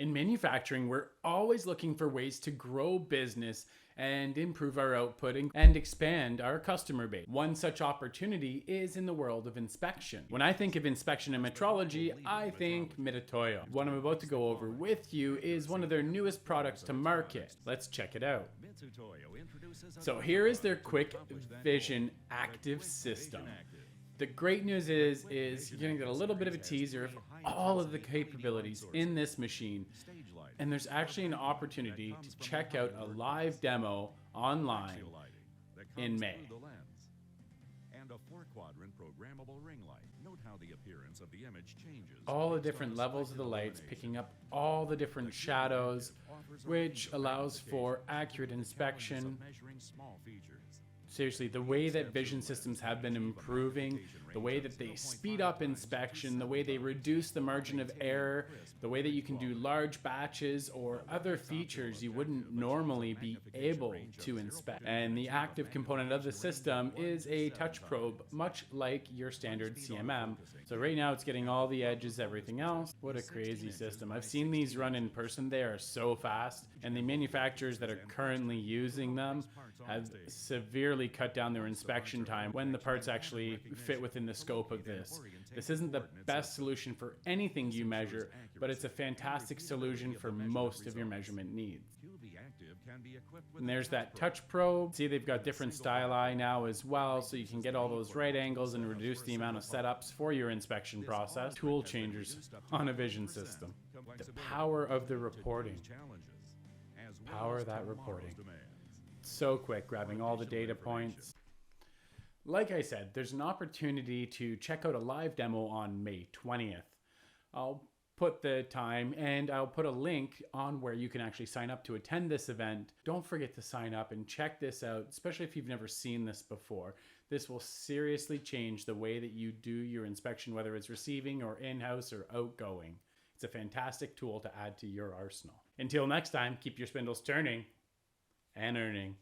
In manufacturing, we're always looking for ways to grow business and improve our output and expand our customer base. One such opportunity is in the world of inspection. When I think of inspection and metrology, I think Mitutoyo. What I'm about to go over with you is one of their newest products to market. Let's check it out. So here is their quick vision active system. The great news is you're going to get a little bit of a teaser of all of the capabilities in this machine. And there's actually an opportunity to check out a live demo online in May. And a 4-quadrant programmable ring light. Note how the appearance of the image changes. All the different levels of the lights, picking up all the different shadows, which allows for accurate inspection. Seriously, the way that vision systems have been improving, the way that they speed up inspection, the way they reduce the margin of error, the way that you can do large batches or other features you wouldn't normally be able to inspect. And the active component of the system is a touch probe, much like your standard CMM. So right now it's getting all the edges, everything else. What a crazy system. I've seen these run in person. They are so fast, and the manufacturers that are currently using them have severely cut down their inspection time when the parts actually fit within the scope of this. This isn't the best solution for anything you measure, but it's a fantastic solution for most of your measurement needs. And there's that touch probe. See, they've got different styli now as well, so you can get all those right angles and reduce the amount of setups for your inspection process. Tool changers on a vision system. The power of the reporting. Power of that reporting. So quick, grabbing all the data points. Like I said, there's an opportunity to check out a live demo on May 20th. I'll put the time and I'll put a link on where you can actually sign up to attend this event. Don't forget to sign up and check this out, especially if you've never seen this before. This will seriously change the way that you do your inspection, whether it's receiving or in-house or outgoing. It's a fantastic tool to add to your arsenal. Until next time, keep your spindles turning and earning.